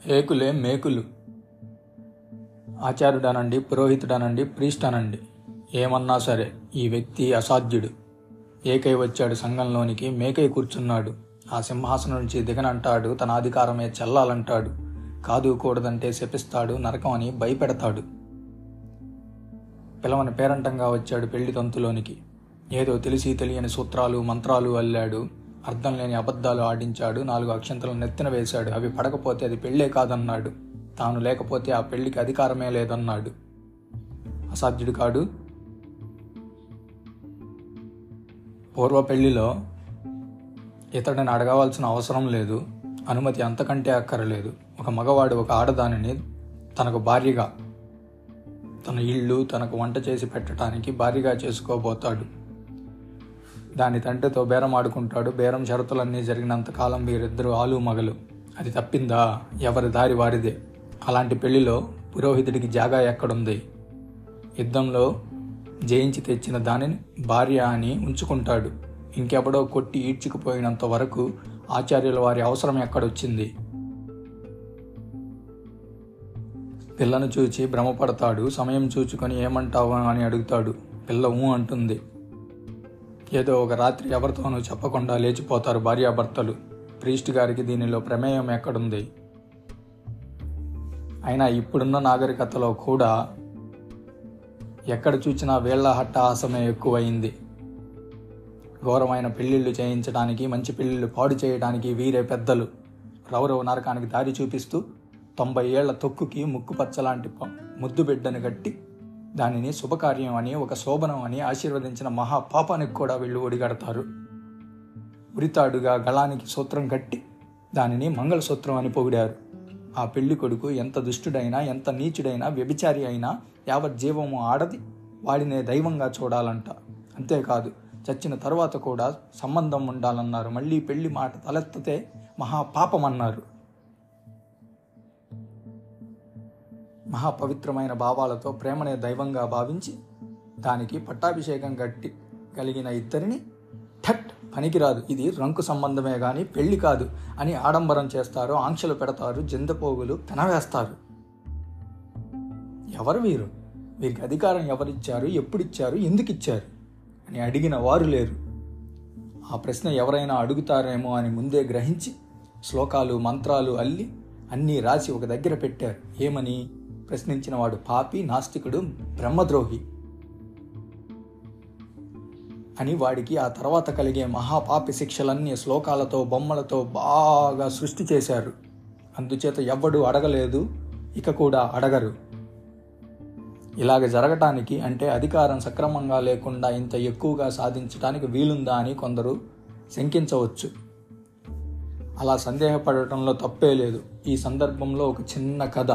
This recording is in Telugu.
ఏకులే మేకులు. ఆచార్యుడనండి, పురోహితుడనండి, ప్రీస్ట్ అనండి, ఏమన్నా సరే ఈ వ్యక్తి అసాధ్యుడు. ఏకై వచ్చాడు సంఘంలోనికి, మేకై కూర్చున్నాడు. ఆ సింహాసనం నుంచి దిగనంటాడు, తన అధికారమే చెల్లాలంటాడు. కాదు కూడదంటే శపిస్తాడు, నరకం అని భయపెడతాడు. పిలవని పేరంటంగా వచ్చాడు పెళ్లి తంతులోనికి. ఏదో తెలిసి తెలియని సూత్రాలు మంత్రాలు అల్లాడు. అర్థం లేని అబద్ధాలు ఆడించాడు. 4 అక్షంతలు నెత్తిన వేశాడు. అవి పడకపోతే అది పెళ్ళే కాదన్నాడు. తాను లేకపోతే ఆ పెళ్లికి అధికారమే లేదన్నాడు. అసాధ్యుడు కాడు. పూర్వ పెళ్లిలో ఇతడిని అడగవలసిన అవసరం లేదు, అనుమతి అంతకంటే అక్కరలేదు. ఒక మగవాడు ఒక ఆడదానిని తనకు భార్యగా, తన ఇల్లు తనకు వంట చేసి పెట్టడానికి భార్యగా చేసుకోబోతాడు. దాని తండ్రితో బేరం ఆడుకుంటాడు. బేరం షరతులన్నీ జరిగినంతకాలం వీరిద్దరూ ఆలు మగలు. అది తప్పిందా? ఎవరి దారి వారిదే. అలాంటి పెళ్లిలో పురోహితుడికి జాగా ఎక్కడుంది? యుద్ధంలో జయించి తెచ్చిన దానిని భార్య అని ఉంచుకుంటాడు. ఇంకెవడో కొట్టి ఈడ్చుకుపోయినంత వరకు ఆచార్యుల వారి అవసరం ఎక్కడొచ్చింది? పిల్లను చూచి భ్రమపడతాడు. సమయం చూచుకొని ఏమంటావు అని అడుగుతాడు. పిల్ల ఊ అంటుంది. ఏదో ఒక రాత్రి ఎవరితోనూ చెప్పకుండా లేచిపోతారు భార్యాభర్తలు. ప్రీస్ట్ గారికి దీనిలో ప్రమేయం ఎక్కడుంది? అయినా ఇప్పుడున్న నాగరికతలో కూడా ఎక్కడ చూచినా వేళ్ల హట్టహాసమే ఎక్కువైంది. ఘోరమైన పెళ్లిళ్ళు చేయించడానికి, మంచి పెళ్లిళ్ళు పాడు చేయడానికి వీరే పెద్దలు. రౌరవ నరకానికి దారి చూపిస్తూ 90 ఏళ్ల తొక్కుకి ముక్కు పచ్చలాంటి ముద్దు బిడ్డను కట్టి దానిని శుభకార్యం అని, ఒక శోభనం అని ఆశీర్వదించిన మహాపాపానికి కూడా వీళ్ళు ఒడిగడతారు. ఉరితాడుగా గళానికి సూత్రం కట్టి దానిని మంగళసూత్రం అని పొగిడారు. ఆ పెళ్లి కొడుకు ఎంత దుష్టుడైనా, ఎంత నీచుడైనా, వ్యభిచారి అయినా యావజ్జీవము ఆడది వాడినే దైవంగా చూడాలంట. అంతేకాదు, చచ్చిన తరువాత కూడా సంబంధం ఉండాలన్నారు. మళ్ళీ పెళ్లి మాట తలెత్తితే మహాపాపమన్నారు. మహాపవిత్రమైన భావాలతో ప్రేమనే దైవంగా భావించి దానికి పట్టాభిషేకం గట్టి కలిగిన ఇద్దరిని ఠట్ పనికిరాదు, ఇది రంకు సంబంధమే గాని పెళ్లి కాదు అని ఆడంబరం చేస్తారు, ఆంక్షలు పెడతారు, జందపోగులు పెనవేస్తారు. ఎవరు వీరు? వీరికి అధికారం ఎవరిచ్చారు, ఎప్పుడిచ్చారు, ఎందుకిచ్చారు అని అడిగిన వారు లేరు. ఆ ప్రశ్న ఎవరైనా అడుగుతారేమో అని ముందే గ్రహించి శ్లోకాలు మంత్రాలు అల్లి అన్నీ రాసి ఒక దగ్గర పెట్టారు. ఏమని? ప్రశ్నించిన వాడు పాపి, నాస్తికుడు, బ్రహ్మద్రోహి అని. వాడికి ఆ తర్వాత కలిగే మహాపాపి శిక్షలన్నీ శ్లోకాలతో బొమ్మలతో బాగా సృష్టి చేశారు. అందుచేత ఎవ్వడూ అడగలేదు, ఇక కూడా అడగరు. ఇలాగ జరగటానికి అంటే అధికారం సక్రమంగా లేకుండా ఇంత ఎక్కువగా సాధించడానికి వీలుందా అని కొందరు శంకించవచ్చు. అలా సందేహపడటంలో తప్పే లేదు. ఈ సందర్భంలో ఒక చిన్న కథ.